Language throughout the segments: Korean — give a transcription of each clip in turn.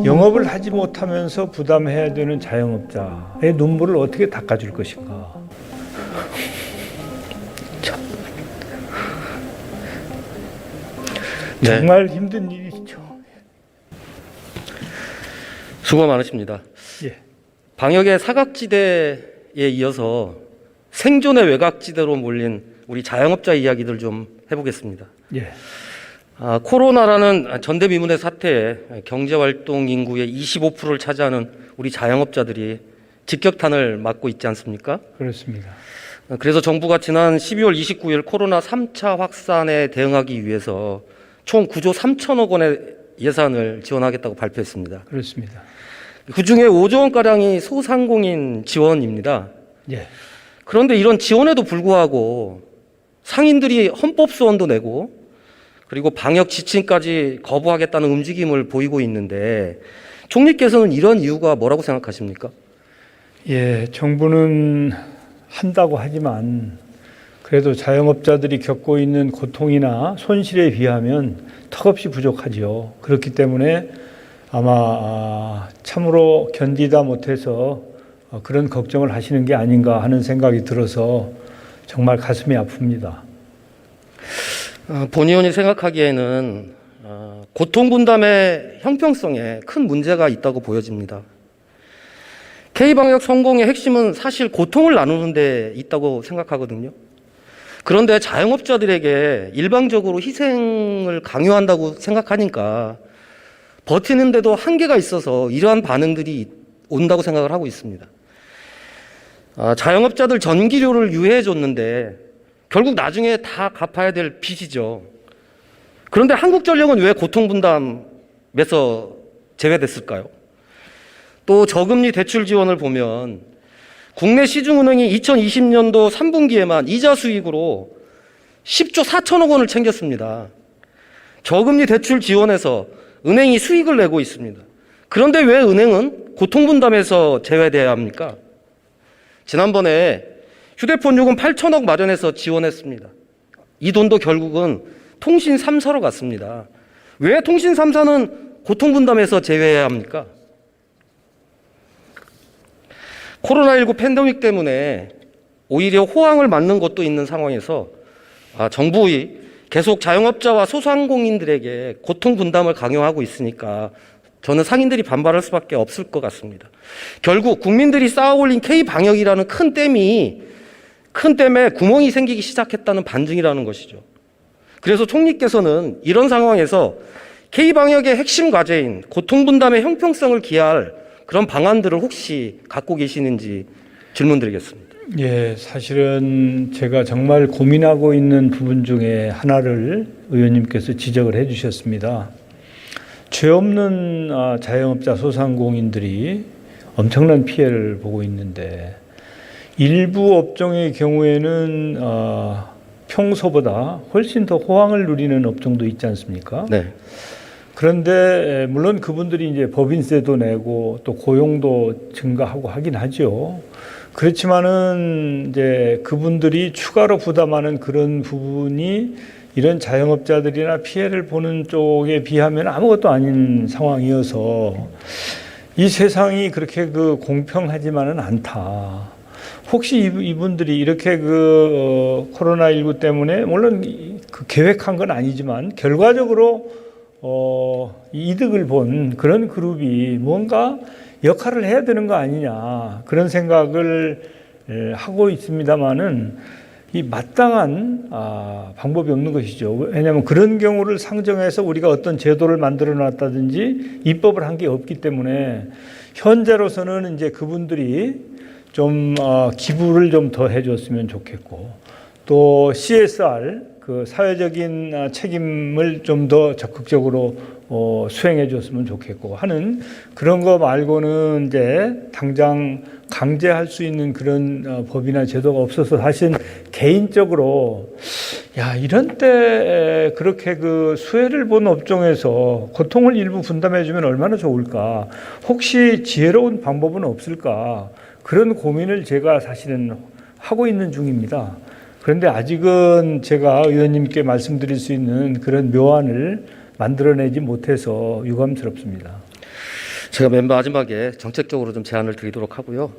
영업을 하지 못하면서 부담해야 되는 자영업자의 눈물을 어떻게 닦아줄 것인가. 참. 정말 힘든 일이죠. 수고 많으십니다. 예. 방역의 사각지대에 이어서 생존의 외곽지대로 몰린 우리 자영업자 이야기들 좀 해보겠습니다. 예. 코로나라는 전대미문의 사태에 경제활동 인구의 25%를 차지하는 우리 자영업자들이 직격탄을 맞고 있지 않습니까? 그렇습니다. 그래서 정부가 지난 12월 29일 코로나 3차 확산에 대응하기 위해서 총 9조 3천억 원의 예산을 지원하겠다고 발표했습니다. 그렇습니다. 그중에 5조 원가량이 소상공인 지원입니다. 예. 그런데 이런 지원에도 불구하고 상인들이 헌법소원도 내고 그리고 방역 지침까지 거부하겠다는 움직임을 보이고 있는데 총리께서는 이런 이유가 뭐라고 생각하십니까? 예, 정부는 한다고 하지만 그래도 자영업자들이 겪고 있는 고통이나 손실에 비하면 턱없이 부족하지요. 그렇기 때문에 아마 참으로 견디다 못해서 그런 걱정을 하시는 게 아닌가 하는 생각이 들어서 정말 가슴이 아픕니다. 본 의원이 생각하기에는 고통분담의 형평성에 큰 문제가 있다고 보여집니다. K방역 성공의 핵심은 사실 고통을 나누는 데 있다고 생각하거든요. 그런데 자영업자들에게 일방적으로 희생을 강요한다고 생각하니까 버티는데도 한계가 있어서 이러한 반응들이 온다고 생각을 하고 있습니다. 자영업자들 전기료를 유예해 줬는데 결국 나중에 다 갚아야 될 빚이죠. 그런데 한국전력은 왜 고통분담에서 제외됐을까요? 또 저금리 대출 지원을 보면 국내 시중은행이 2020년도 3분기에만 이자 수익으로 10조 4천억 원을 챙겼습니다. 저금리 대출 지원에서 은행이 수익을 내고 있습니다. 그런데 왜 은행은 고통분담에서 제외돼야 합니까? 지난번에 휴대폰 요금 8천억 마련해서 지원했습니다. 이 돈도 결국은 통신 3사로 갔습니다. 왜 통신 3사는 고통분담에서 제외해야 합니까? 코로나19 팬데믹 때문에 오히려 호황을 맞는 것도 있는 상황에서 정부의 계속 자영업자와 소상공인들에게 고통분담을 강요하고 있으니까 저는 상인들이 반발할 수밖에 없을 것 같습니다. 결국 국민들이 쌓아올린 K방역이라는 큰 댐에 구멍이 생기기 시작했다는 반증이라는 것이죠. 그래서 총리께서는 이런 상황에서 K방역의 핵심 과제인 고통분담의 형평성을 기할 그런 방안들을 혹시 갖고 계시는지 질문드리겠습니다. 예, 사실은 제가 정말 고민하고 있는 부분 중에 하나를 의원님께서 지적을 해 주셨습니다. 죄 없는 자영업자 소상공인들이 엄청난 피해를 보고 있는데 일부 업종의 경우에는 평소보다 훨씬 더 호황을 누리는 업종도 있지 않습니까? 네. 그런데 물론 그분들이 이제 법인세도 내고 또 고용도 증가하고 하긴 하죠. 그렇지만은 이제 그분들이 추가로 부담하는 그런 부분이 이런 자영업자들이나 피해를 보는 쪽에 비하면 아무것도 아닌 상황이어서 이 세상이 그렇게 공평하지만은 않다. 혹시 이분들이 이렇게 코로나19 때문에 물론 계획한 건 아니지만 결과적으로 이득을 본 그런 그룹이 뭔가 역할을 해야 되는 거 아니냐 그런 생각을 하고 있습니다만은 이 마땅한 방법이 없는 것이죠. 왜냐하면 그런 경우를 상정해서 우리가 어떤 제도를 만들어 놨다든지 입법을 한 게 없기 때문에 현재로서는 이제 그분들이 좀 기부를 좀 더 해줬으면 좋겠고 또 CSR 사회적인 책임을 좀 더 적극적으로 수행해 줬으면 좋겠고 하는 그런 거 말고는 이제 당장 강제할 수 있는 그런 법이나 제도가 없어서 사실 개인적으로 이런 때 그렇게 수혜를 본 업종에서 고통을 일부 분담해 주면 얼마나 좋을까. 혹시 지혜로운 방법은 없을까. 그런 고민을 제가 사실은 하고 있는 중입니다. 그런데 아직은 제가 의원님께 말씀드릴 수 있는 그런 묘안을 만들어내지 못해서 유감스럽습니다. 제가 맨 마지막에 정책적으로 좀 제안을 드리도록 하고요.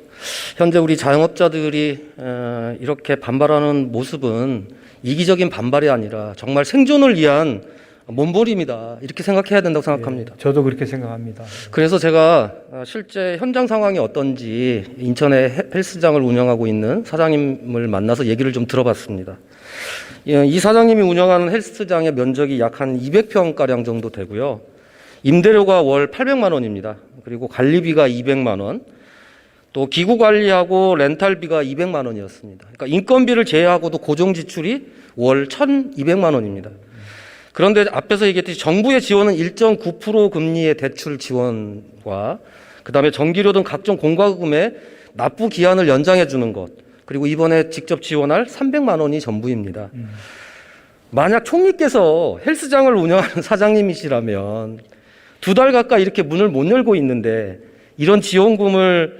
현재 우리 자영업자들이 이렇게 반발하는 모습은 이기적인 반발이 아니라 정말 생존을 위한 몸부림이다, 이렇게 생각해야 된다고 생각합니다. 저도 그렇게 생각합니다. 그래서 제가 실제 현장 상황이 어떤지 인천에 헬스장을 운영하고 있는 사장님을 만나서 얘기를 좀 들어봤습니다. 이 사장님이 운영하는 헬스장의 면적이 약 한 200평가량 정도 되고요. 임대료가 월 800만 원입니다. 그리고 관리비가 200만 원, 또 기구 관리하고 렌탈비가 200만 원이었습니다. 그러니까 인건비를 제외하고도 고정 지출이 월 1,200만 원입니다. 그런데 앞에서 얘기했듯이 정부의 지원은 1.9% 금리의 대출 지원과 그다음에 전기료 등 각종 공과금의 납부 기한을 연장해 주는 것, 그리고 이번에 직접 지원할 300만 원이 전부입니다. 만약 총리께서 헬스장을 운영하는 사장님이시라면 2달 가까이 이렇게 문을 못 열고 있는데 이런 지원금을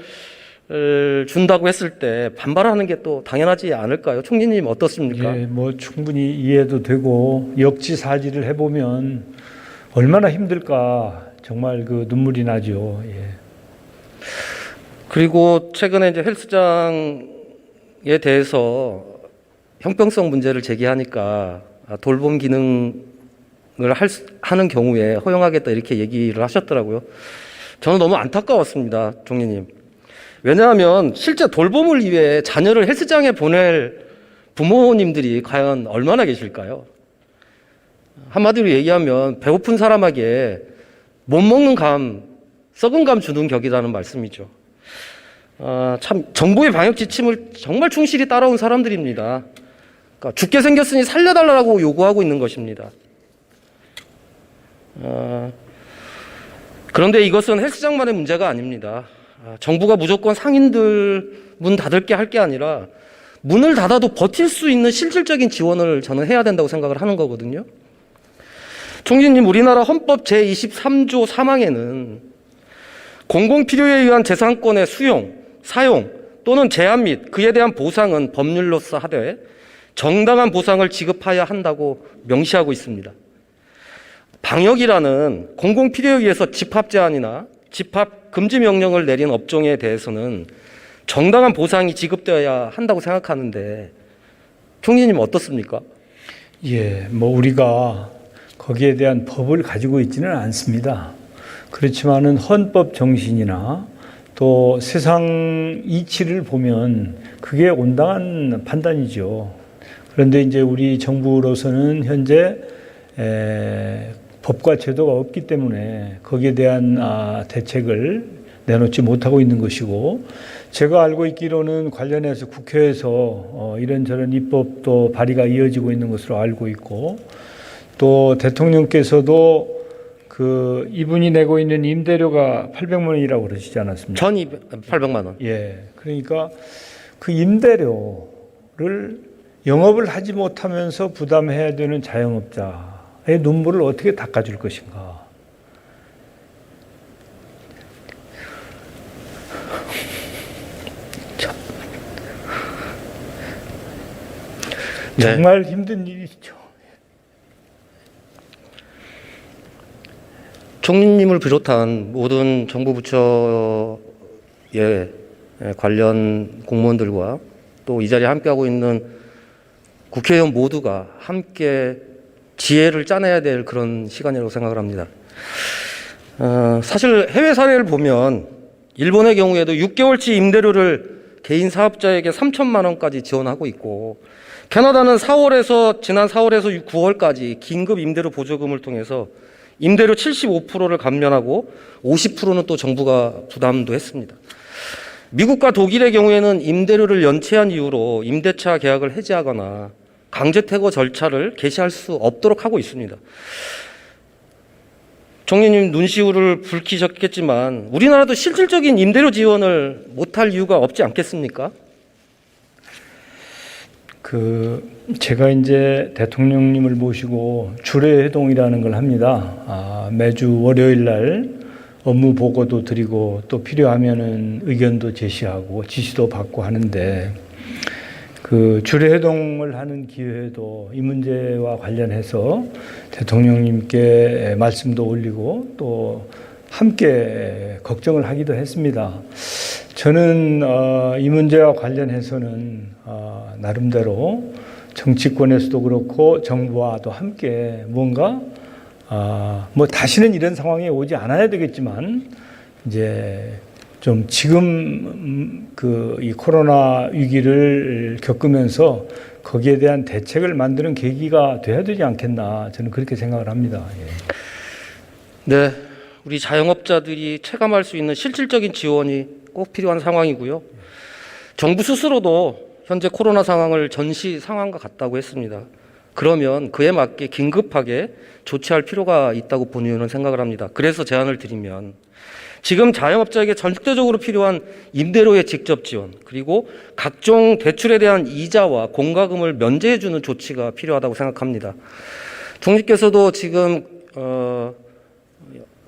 준다고 했을 때 반발하는 게 또 당연하지 않을까요? 총리님 어떻습니까? 예, 뭐 충분히 이해도 되고 역지사지를 해보면 얼마나 힘들까 정말 그 눈물이 나죠. 예. 그리고 최근에 이제 헬스장에 대해서 형평성 문제를 제기하니까 돌봄 기능을 하는 경우에 허용하겠다, 이렇게 얘기를 하셨더라고요. 저는 너무 안타까웠습니다, 총리님. 왜냐하면 실제 돌봄을 위해 자녀를 헬스장에 보낼 부모님들이 과연 얼마나 계실까요? 한마디로 얘기하면 배고픈 사람에게 못 먹는 감, 썩은 감 주는 격이라는 말씀이죠. 참 정부의 방역 지침을 정말 충실히 따라온 사람들입니다. 그러니까 죽게 생겼으니 살려달라고 요구하고 있는 것입니다. 그런데 이것은 헬스장만의 문제가 아닙니다. 정부가 무조건 상인들 문 닫을게 할 게 아니라 문을 닫아도 버틸 수 있는 실질적인 지원을 저는 해야 된다고 생각을 하는 거거든요. 총리님, 우리나라 헌법 제23조 3항에는 공공필요에 의한 재산권의 수용, 사용 또는 제한 및 그에 대한 보상은 법률로서 하되 정당한 보상을 지급해야 한다고 명시하고 있습니다. 방역이라는 공공필요에 의해서 집합 제한이나 집합 금지 명령을 내린 업종에 대해서는 정당한 보상이 지급되어야 한다고 생각하는데 총리님 어떻습니까? 예, 뭐 우리가 거기에 대한 법을 가지고 있지는 않습니다. 그렇지만은 헌법 정신이나 또 세상 이치를 보면 그게 온당한 판단이죠. 그런데 이제 우리 정부로서는 현재 법과 제도가 없기 때문에 거기에 대한 대책을 내놓지 못하고 있는 것이고, 제가 알고 있기로는 관련해서 국회에서 이런저런 입법도 발의가 이어지고 있는 것으로 알고 있고, 또 대통령께서도 그 이분이 내고 있는 임대료가 800만 원이라고 그러시지 않았습니까? 1,800만 원. 예. 그러니까 그 임대료를 영업을 하지 못하면서 부담해야 되는 자영업자의 눈물을 어떻게 닦아줄 것인가. 네. 정말 힘든 일이죠. 총리님을 비롯한 모든 정부 부처의 관련 공무원들과 또 이 자리에 함께하고 있는 국회의원 모두가 함께 지혜를 짜내야 될 그런 시간이라고 생각을 합니다. 사실 해외 사례를 보면 일본의 경우에도 6개월치 임대료를 개인 사업자에게 3천만 원까지 지원하고 있고, 캐나다는 지난 4월에서 9월까지 긴급 임대료 보조금을 통해서 임대료 75%를 감면하고 50%는 또 정부가 부담도 했습니다. 미국과 독일의 경우에는 임대료를 연체한 이유로 임대차 계약을 해지하거나 강제 퇴거 절차를 개시할 수 없도록 하고 있습니다. 총리님 눈시울을 붉히셨겠지만 우리나라도 실질적인 임대료 지원을 못할 이유가 없지 않겠습니까? 제가 이제 대통령님을 모시고 주례회동이라는 걸 합니다. 매주 월요일 날 업무 보고도 드리고 또 필요하면은 의견도 제시하고 지시도 받고 하는데, 그 주례회동을 하는 기회에도 이 문제와 관련해서 대통령님께 말씀도 올리고 또 함께 걱정을 하기도 했습니다. 저는 이 문제와 관련해서는 나름대로 정치권에서도 그렇고 정부와도 함께 뭔가 뭐 다시는 이런 상황이 오지 않아야 되겠지만 이제 좀 지금 이 코로나 위기를 겪으면서 거기에 대한 대책을 만드는 계기가 돼야 되지 않겠나 저는 그렇게 생각을 합니다. 예. 네, 우리 자영업자들이 체감할 수 있는 실질적인 지원이 꼭 필요한 상황이고요. 정부 스스로도 현재 코로나 상황을 전시 상황과 같다고 했습니다. 그러면 그에 맞게 긴급하게 조치할 필요가 있다고 본의원은 생각을 합니다. 그래서 제안을 드리면 지금 자영업자에게 절대적으로 필요한 임대료의 직접 지원, 그리고 각종 대출에 대한 이자와 공과금을 면제해주는 조치가 필요하다고 생각합니다. 총리께서도 지금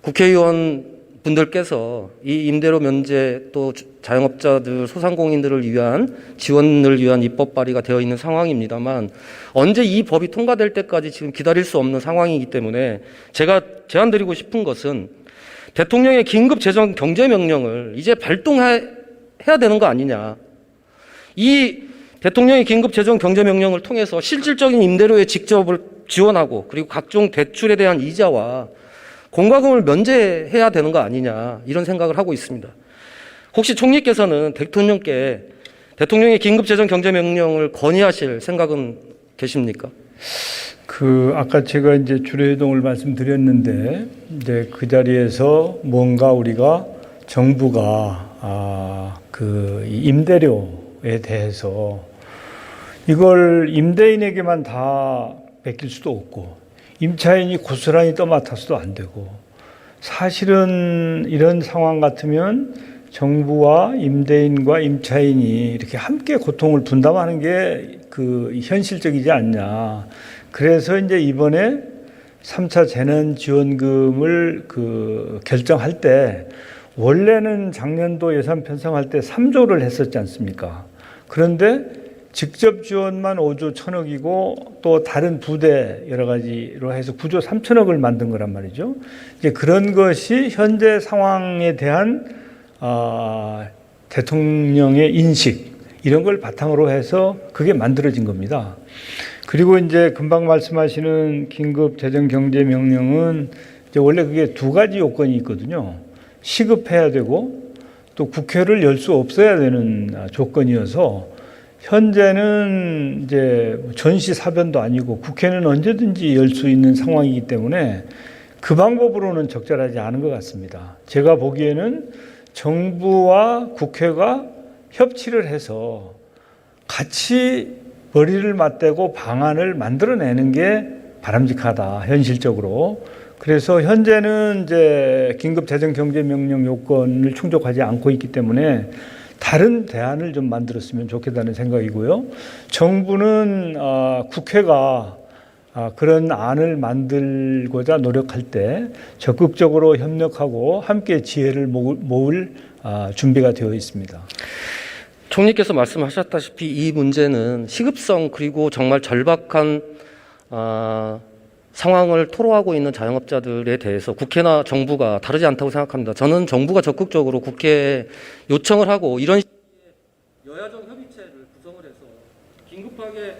국회의원 분들께서 이 임대료 면제 또 자영업자들 소상공인들을 위한 지원을 위한 입법 발의가 되어 있는 상황입니다만 언제 이 법이 통과될 때까지 지금 기다릴 수 없는 상황이기 때문에 제가 제안드리고 싶은 것은 대통령의 긴급 재정 경제 명령을 이제 발동해야 되는 거 아니냐. 이 대통령의 긴급 재정 경제 명령을 통해서 실질적인 임대료에 직접을 지원하고 그리고 각종 대출에 대한 이자와 공과금을 면제해야 되는 거 아니냐 이런 생각을 하고 있습니다. 혹시 총리께서는 대통령께 대통령의 긴급 재정 경제 명령을 건의하실 생각은 계십니까? 아까 제가 이제 주례회동을 말씀드렸는데 이제 그 자리에서 뭔가 우리가 정부가 이 임대료에 대해서 이걸 임대인에게만 다 맡길 수도 없고 임차인이 고스란히 떠맡아서도 안 되고 사실은 이런 상황 같으면 정부와 임대인과 임차인이 이렇게 함께 고통을 분담하는 게 현실적이지 않냐. 그래서 이제 이번에 3차 재난지원금을 결정할 때 원래는 작년도 예산 편성할 때 3조를 했었지 않습니까? 그런데 직접 지원만 5조 1,000억이고 또 다른 부대 여러 가지로 해서 9조 3,000억을 만든 거란 말이죠. 이제 그런 것이 현재 상황에 대한 대통령의 인식 이런 걸 바탕으로 해서 그게 만들어진 겁니다. 그리고 이제 금방 말씀하시는 긴급 재정 경제 명령은 이제 원래 그게 두 가지 요건이 있거든요. 시급해야 되고 또 국회를 열 수 없어야 되는 조건이어서 현재는 이제 전시사변도 아니고 국회는 언제든지 열 수 있는 상황이기 때문에 그 방법으로는 적절하지 않은 것 같습니다. 제가 보기에는 정부와 국회가 협치를 해서 같이 머리를 맞대고 방안을 만들어내는 게 바람직하다, 현실적으로. 그래서 현재는 이제 긴급 재정 경제 명령 요건을 충족하지 않고 있기 때문에 다른 대안을 좀 만들었으면 좋겠다는 생각이고요. 정부는 국회가 그런 안을 만들고자 노력할 때 적극적으로 협력하고 함께 지혜를 모을 준비가 되어 있습니다. 총리께서 말씀하셨다시피 이 문제는 시급성 그리고 정말 절박한 상황을 토로하고 있는 자영업자들에 대해서 국회나 정부가 다르지 않다고 생각합니다. 저는 정부가 적극적으로 국회에 요청을 하고 이런 여야정 협의체를 구성을 해서 긴급하게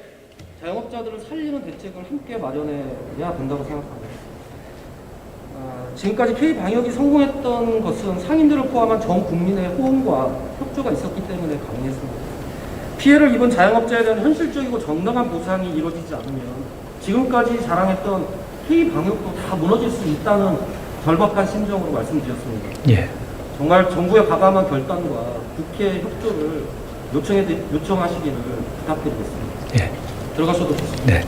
자영업자들을 살리는 대책을 함께 마련해야 된다고 생각합니다. 지금까지 K-방역이 성공했던 것은 상인들을 포함한 전 국민의 호응과 협조가 있었기 때문에 가능했습니다. 피해를 입은 자영업자에 대한 현실적이고 정당한 보상이 이루어지지 않으면 지금까지 자랑했던 K-방역도 다 무너질 수 있다는 절박한 심정으로 말씀드렸습니다. 예. 정말 정부의 과감한 결단과 국회 협조를 요청하시기를 부탁드리겠습니다. 예. 들어가셔도 좋습니다. 네.